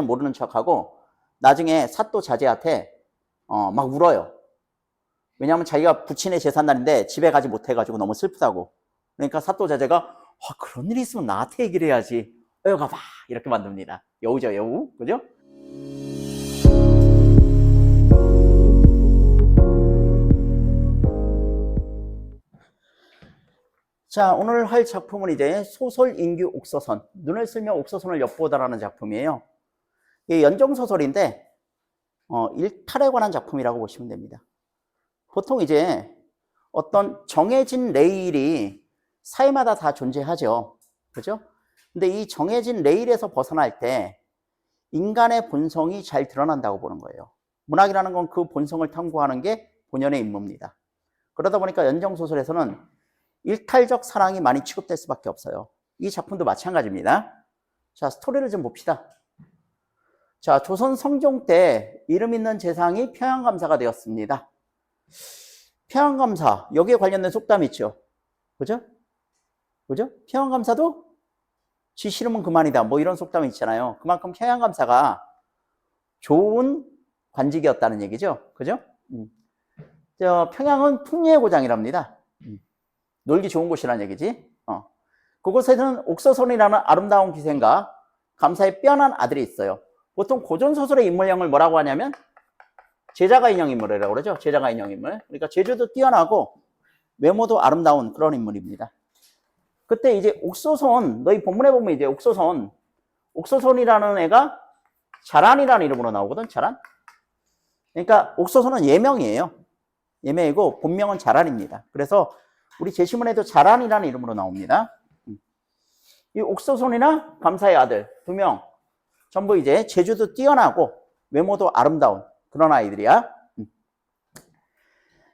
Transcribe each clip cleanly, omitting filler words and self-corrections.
모르는 척하고 나중에 사또 자제한테 막 울어요. 왜냐하면 자기가 부친의 제삿날인데 집에 가지 못해가지고 너무 슬프다고. 그러니까 사또 자제가 그런 일이 있으면 나한테 얘기를 해야지. 가봐 이렇게 만듭니다. 여우죠, 여우. 그죠? 자, 오늘 할 작품은 이제 소설 인규 옥서선, 눈을 쓸며 옥서선을 엿보다라는 작품이에요. 이게 연정소설인데 일탈에 관한 작품이라고 보시면 됩니다. 보통 이제 어떤 정해진 레일이 사회마다 다 존재하죠. 그죠? 근데 이 정해진 레일에서 벗어날 때 인간의 본성이 잘 드러난다고 보는 거예요. 문학이라는 건 그 본성을 탐구하는 게 본연의 임무입니다. 그러다 보니까 연정소설에서는 일탈적 사랑이 많이 취급될 수밖에 없어요. 이 작품도 마찬가지입니다. 자, 스토리를 좀 봅시다. 자, 조선 성종 때 이름 있는 재상이 평양감사가 되었습니다. 평양감사, 여기에 관련된 속담이 있죠. 그죠? 그죠? 평양감사도 지 싫으면 그만이다. 뭐 이런 속담이 있잖아요. 그만큼 평양감사가 좋은 관직이었다는 얘기죠. 그죠? 평양은 풍류의 고장이랍니다. 놀기 좋은 곳이라는 얘기지. 그곳에는 옥서선이라는 아름다운 기생과 감사의 빼어난 아들이 있어요. 보통 고전소설의 인물형을 뭐라고 하냐면 제자가 인형 인물이라고 그러죠. 제자가 인형 인물. 그러니까 재주도 뛰어나고 외모도 아름다운 그런 인물입니다. 그때 이제 옥서선, 너희 본문에 보면 이제 옥서선이라는 애가 자란이라는 이름으로 나오거든. 자란. 그러니까 옥서선은 예명이에요. 예명이고 본명은 자란입니다. 그래서 우리 제시문에도 자란이라는 이름으로 나옵니다. 이 옥서선이나 감사의 아들 두 명 전부 이제 재주도 뛰어나고 외모도 아름다운 그런 아이들이야.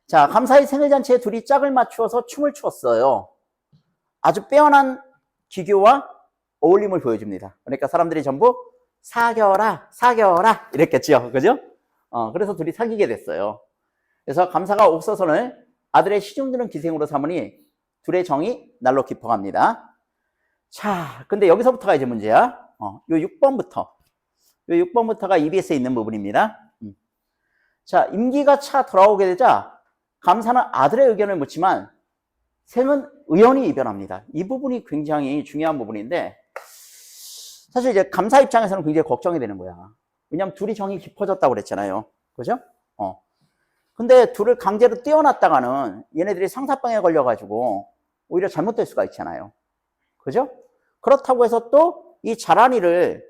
자, 감사의 생일잔치에 둘이 짝을 맞추어서 춤을 추었어요. 아주 빼어난 기교와 어울림을 보여줍니다. 그러니까 사람들이 전부 사겨라 사겨라 이랬겠죠. 그죠? 그래서 둘이 사귀게 됐어요. 그래서 감사가 옥서선을 아들의 시중드는 기생으로 삼으니 둘의 정이 날로 깊어갑니다. 자, 근데 여기서부터가 이제 문제야. 요 6번부터가 EBS에 있는 부분입니다. 자, 임기가 차 돌아오게 되자 감사는 아들의 의견을 묻지만 생은 의연히 이별합니다. 이 부분이 굉장히 중요한 부분인데 사실 이제 감사 입장에서는 굉장히 걱정이 되는 거야. 왜냐면 둘이 정이 깊어졌다고 그랬잖아요. 그죠? 근데 둘을 강제로 떼어놨다가는 얘네들이 상사병에 걸려가지고 오히려 잘못될 수가 있잖아요. 그죠? 그렇다고 해서 또 이 자란이를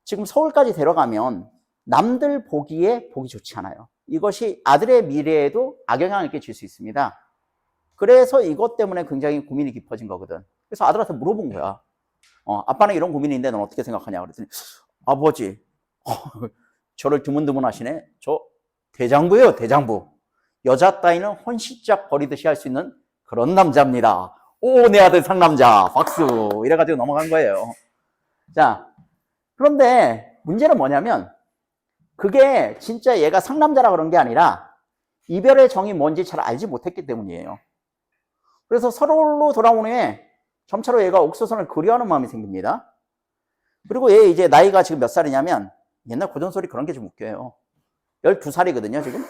지금 서울까지 데려가면 남들 보기에 보기 좋지 않아요. 이것이 아들의 미래에도 악영향을 끼칠 수 있습니다. 그래서 이것 때문에 굉장히 고민이 깊어진 거거든. 그래서 아들한테 물어본 거야. 아빠는 이런 고민인데 넌 어떻게 생각하냐 그랬더니 아버지 저를 드문드문 하시네. 저 대장부예요, 대장부. 여자 따위는 헌시짝 버리듯이 할 수 있는 그런 남자입니다. 오, 내 아들 상남자. 박수. 이래가지고 넘어간 거예요. 자, 그런데 문제는 뭐냐면 그게 진짜 얘가 상남자라 그런 게 아니라 이별의 정이 뭔지 잘 알지 못했기 때문이에요. 그래서 서로로 돌아온 후에 점차로 얘가 옥서선을 그리워하는 마음이 생깁니다. 그리고 얘 이제 나이가 지금 몇 살이냐면 옛날 고전소리 그런 게 좀 웃겨요. 12살이거든요, 지금.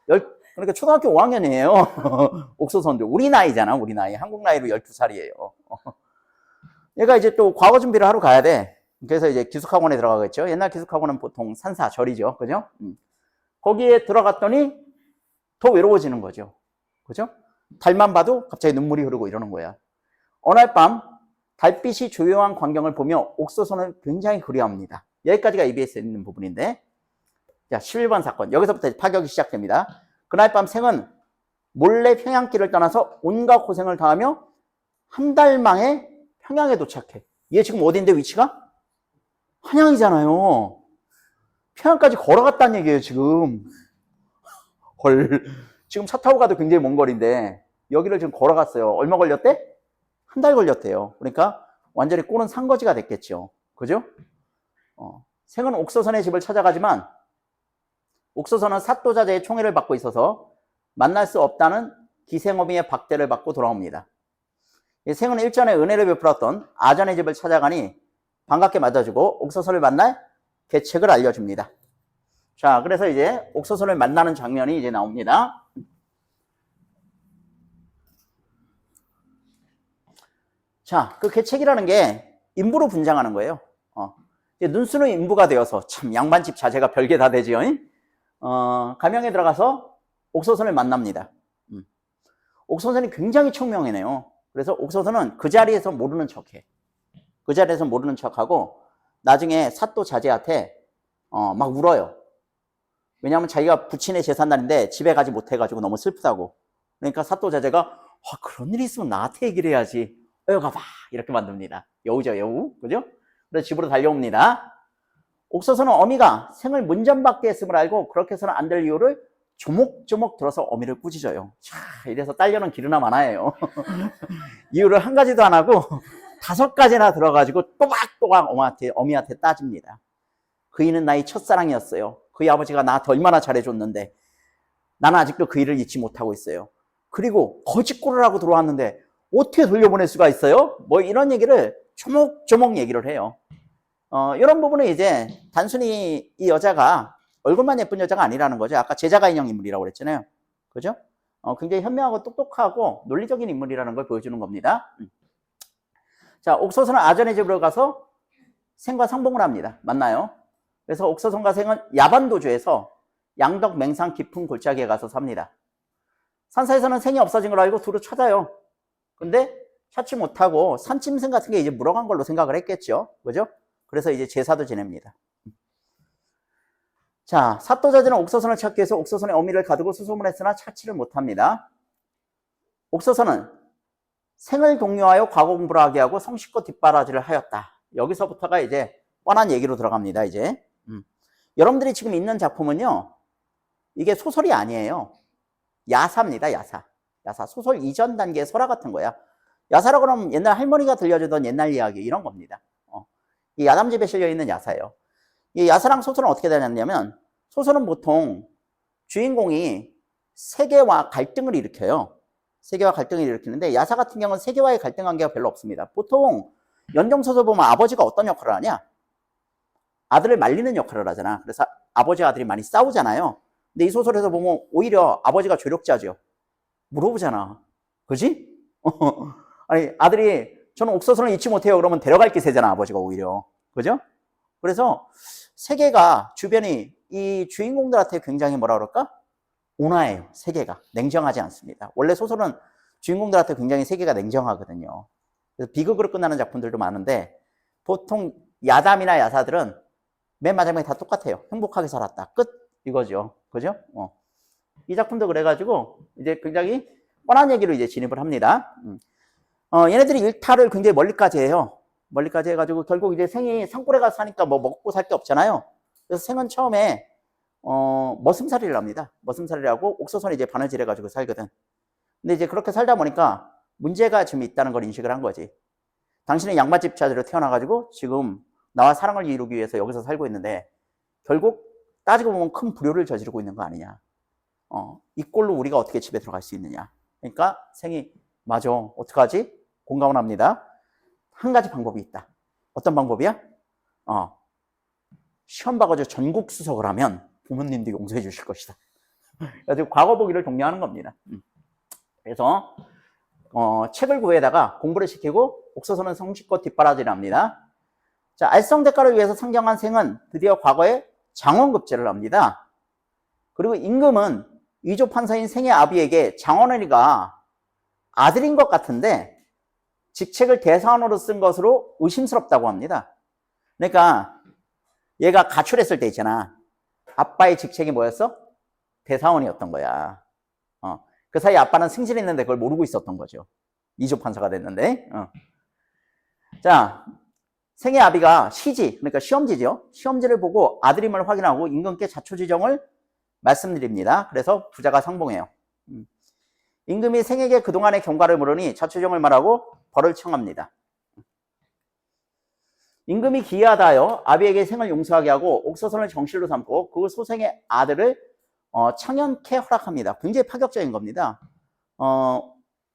그러니까 초등학교 5학년이에요. 옥서선도. 우리 나이잖아, 우리 나이. 한국 나이로 12살이에요. 얘가 이제 또 과거 준비를 하러 가야 돼. 그래서 이제 기숙학원에 들어가겠죠. 옛날 기숙학원은 보통 산사, 절이죠. 그죠? 거기에 들어갔더니 더 외로워지는 거죠. 그죠? 달만 봐도 갑자기 눈물이 흐르고 이러는 거야. 어느 날 밤, 달빛이 조용한 광경을 보며 옥서선을 굉장히 그리워합니다. 여기까지가 EBS에 있는 부분인데. 자, 11번 사건. 여기서부터 파격이 시작됩니다. 그날 밤 생은 몰래 평양길을 떠나서 온갖 고생을 당하며 한 달 만에 평양에 도착해. 얘 지금 어디인데 위치가? 한양이잖아요. 평양까지 걸어갔다는 얘기예요, 지금. 헐. 지금 차 타고 가도 굉장히 먼 거리인데 여기를 지금 걸어갔어요. 얼마 걸렸대? 한 달 걸렸대요. 그러니까 완전히 꼴은 산거지가 됐겠죠. 그죠? 생은 옥서선의 집을 찾아가지만 옥서선은 사또자제의 총애를 받고 있어서 만날 수 없다는 기생어미의 박대를 받고 돌아옵니다. 생은 일전에 은혜를 베풀었던 아전의 집을 찾아가니 반갑게 맞아주고 옥서선을 만날 계책을 알려줍니다. 자, 그래서 이제 옥서선을 만나는 장면이 이제 나옵니다. 자, 그 계책이라는 게 인부로 분장하는 거예요. 눈수는 인부가 되어서 참 양반집 자제가 별게 다 되지요. 가명에 들어가서 옥서선을 만납니다. 옥서선이 굉장히 총명해요. 그래서 옥서선은 그 자리에서 모르는 척해. 그 자리에서 모르는 척하고 나중에 사또 자제한테 막 울어요. 왜냐하면 자기가 부친의 제삿날인데 집에 가지 못해가지고 너무 슬프다고. 그러니까 사또 자제가 그런 일이 있으면 나한테 얘기를 해야지. 가봐 이렇게 만듭니다. 여우죠, 여우. 그죠? 그래서 집으로 달려옵니다. 옥서선은 어미가 생을 문전박대 했음을 알고 그렇게 해서는 안 될 이유를 조목조목 들어서 어미를 꾸짖어요. 자, 이래서 딸려는 기르나 마나예요. 이유를 한 가지도 안 하고 5가지나 들어가지고 또박또박 어미한테 따집니다. 그이는 나의 첫사랑이었어요. 그의 아버지가 나한테 얼마나 잘해줬는데 나는 아직도 그 일을 잊지 못하고 있어요. 그리고 거짓골을 하고 들어왔는데 어떻게 돌려보낼 수가 있어요? 뭐 이런 얘기를 조목조목 얘기를 해요. 이런 부분은 이제 단순히 이 여자가 얼굴만 예쁜 여자가 아니라는 거죠. 아까 제자가 인형 인물이라고 그랬잖아요. 그죠? 굉장히 현명하고 똑똑하고 논리적인 인물이라는 걸 보여주는 겁니다. 자, 옥서선은 아전의 집으로 가서 생과 상봉을 합니다. 맞나요? 그래서 옥서선과 생은 야반도주에서 양덕 맹산 깊은 골짜기에 가서 삽니다. 산사에서는 생이 없어진 걸 알고 두루 찾아요. 근데 찾지 못하고 산짐승 같은 게 이제 물어간 걸로 생각을 했겠죠. 그죠? 그래서 이제 제사도 지냅니다. 자, 사또자제는 옥서선을 찾기 위해서 옥서선의 어미를 가두고 수소문했으나 찾지를 못합니다. 옥서선은 생을 독려하여 과거 공부를 하게 하고 성실껏 뒷바라지를 하였다. 여기서부터가 이제 뻔한 얘기로 들어갑니다. 이제 여러분들이 지금 읽는 작품은요, 이게 소설이 아니에요. 야사입니다. 야사. 소설 이전 단계의 설화 같은 거야. 야사라고 하면 옛날 할머니가 들려주던 옛날 이야기 이런 겁니다. 이 야담집에 실려있는 야사예요. 이 야사랑 소설은 어떻게 되냐면, 소설은 보통 주인공이 세계와 갈등을 일으켜요. 세계와 갈등을 일으키는데, 야사 같은 경우는 세계와의 갈등 관계가 별로 없습니다. 보통 연정소설 보면 아버지가 어떤 역할을 하냐? 아들을 말리는 역할을 하잖아. 그래서 아버지와 아들이 많이 싸우잖아요. 근데 이 소설에서 보면 오히려 아버지가 조력자죠. 물어보잖아. 그지? 아니, 아들이 저는 옥서선을 잊지 못해요. 그러면 데려갈 기세잖아, 아버지가 오히려. 그죠? 그래서 세계가, 주변이 이 주인공들한테 굉장히 뭐라 그럴까? 온화해요. 세계가. 냉정하지 않습니다. 원래 소설은 주인공들한테 굉장히 세계가 냉정하거든요. 그래서 비극으로 끝나는 작품들도 많은데, 보통 야담이나 야사들은 맨 마지막에 다 똑같아요. 행복하게 살았다. 끝. 이거죠. 그죠? 이 작품도 그래가지고, 이제 굉장히 뻔한 얘기로 이제 진입을 합니다. 얘네들이 일탈을 굉장히 멀리까지 해요. 멀리까지 해가지고, 결국 이제 생이 산골에 가서 사니까 뭐 먹고 살 게 없잖아요. 그래서 생은 처음에, 머슴살이를 합니다. 머슴살이를 하고, 옥서선에 이제 바느질 해가지고 살거든. 근데 이제 그렇게 살다 보니까 문제가 지금 있다는 걸 인식을 한 거지. 당신은 양반집 자제로 태어나가지고 지금 나와 사랑을 이루기 위해서 여기서 살고 있는데, 결국 따지고 보면 큰 불효를 저지르고 있는 거 아니냐. 이 꼴로 우리가 어떻게 집에 들어갈 수 있느냐. 그러니까 생이, 맞아. 어떡하지? 공감을 합니다. 한 가지 방법이 있다. 어떤 방법이야? 시험 봐가지고 전국 수석을 하면 부모님도 용서해 주실 것이다. 그래서 과거 보기를 독려하는 겁니다. 그래서 책을 구해다가 공부를 시키고 옥서선은 성실껏 뒷바라지를 합니다. 자, 알성대가를 위해서 상경한 생은 드디어 과거에 장원급제를 합니다. 그리고 임금은 위조 판사인 생의 아비에게 장원의리가 아들인 것 같은데 직책을 대사원으로 쓴 것으로 의심스럽다고 합니다. 그러니까 얘가 가출했을 때 있잖아. 아빠의 직책이 뭐였어? 대사원이었던 거야. 그 사이 아빠는 승진했는데 그걸 모르고 있었던 거죠. 위조 판사가 됐는데. 자, 생의 아비가 시지, 그러니까 시험지죠. 시험지를 보고 아들임을 확인하고 임금께 자초지정을 말씀드립니다. 그래서 부자가 상봉해요. 임금이 생에게 그동안의 경과를 물으니 자초지정을 말하고 벌을 청합니다. 임금이 기이하다 하여 아비에게 생을 용서하게 하고 옥서선을 정실로 삼고 그 소생의 아들을 청연케 허락합니다. 굉장히 파격적인 겁니다.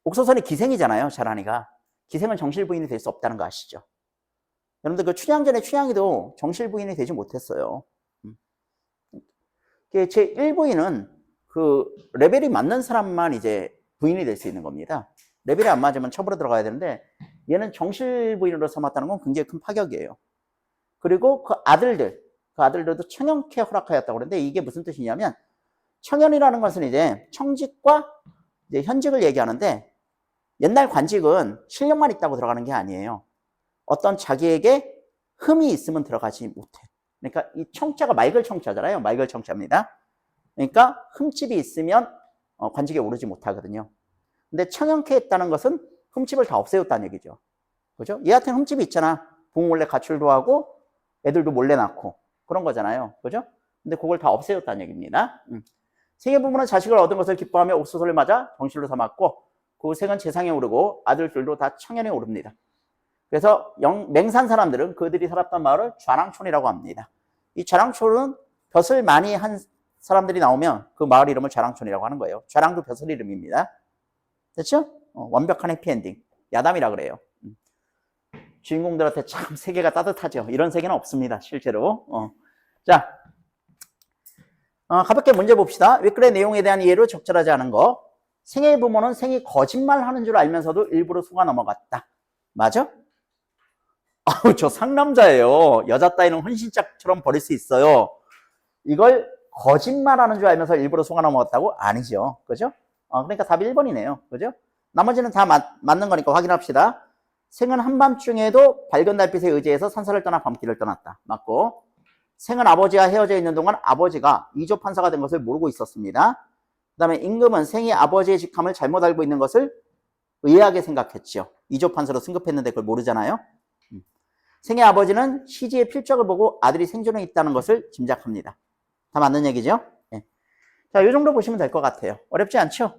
옥서선이 기생이잖아요. 자라니가. 기생은 정실 부인이 될 수 없다는 거 아시죠? 여러분들 그 춘향 전에 춘향이도 정실 부인이 되지 못했어요. 제 1부인은 그 레벨이 맞는 사람만 이제 부인이 될 수 있는 겁니다. 레벨이 안 맞으면 첩으로 들어가야 되는데 얘는 정실 부인으로 삼았다는 건 굉장히 큰 파격이에요. 그리고 그 아들들도 청연케 허락하였다고 그러는데 이게 무슨 뜻이냐면 청연이라는 것은 이제 청직과 이제 현직을 얘기하는데 옛날 관직은 실력만 있다고 들어가는 게 아니에요. 어떤 자기에게 흠이 있으면 들어가지 못해. 그러니까 이 청자가 맑을 청자잖아요. 맑을 청자입니다. 그러니까 흠집이 있으면 관직에 오르지 못하거든요. 근데 청연케 했다는 것은 흠집을 다 없애었다는 얘기죠. 그죠? 얘한테 흠집이 있잖아. 부모 몰래 가출도 하고 애들도 몰래 낳고 그런 거잖아요. 그죠? 근데 그걸 다 없애었다는 얘기입니다. 생애 부모는 자식을 얻은 것을 기뻐하며 옥수수를 맞아 정실로 삼았고 그 생은 재상에 오르고 아들들도 다 청연에 오릅니다. 그래서 맹산 사람들은 그들이 살았던 마을을 좌랑촌이라고 합니다. 이 좌랑촌은 벼슬 많이 한 사람들이 나오면 그 마을 이름을 좌랑촌이라고 하는 거예요. 좌랑도 벼슬 이름입니다. 됐죠? 완벽한 해피엔딩. 야담이라 그래요. 주인공들한테 참 세계가 따뜻하죠. 이런 세계는 없습니다. 실제로. 자, 가볍게 문제 봅시다. 윗글의 내용에 대한 이해로 적절하지 않은 거. 생의 부모는 생이 거짓말하는 줄 알면서도 일부러 속아 넘어갔다. 맞아? 아우, 저 상남자예요. 여자 따위는 헌신짝처럼 버릴 수 있어요. 이걸 거짓말하는 줄 알면서 일부러 속아 넘어갔다고? 아니죠. 그죠? 그러니까 답이 1번이네요. 그죠? 나머지는 다 맞는 거니까 확인합시다. 생은 한밤중에도 밝은 달빛에 의지해서 산사를 떠나 밤길을 떠났다. 맞고. 생은 아버지와 헤어져 있는 동안 아버지가 이조 판사가 된 것을 모르고 있었습니다. 그 다음에 임금은 생이 아버지의 직함을 잘못 알고 있는 것을 의아하게 생각했죠. 이조 판사로 승급했는데 그걸 모르잖아요. 생의 아버지는 시지의 필적을 보고 아들이 생존에 있다는 것을 짐작합니다. 다 맞는 얘기죠? 네. 자, 이 정도 보시면 될 것 같아요. 어렵지 않죠?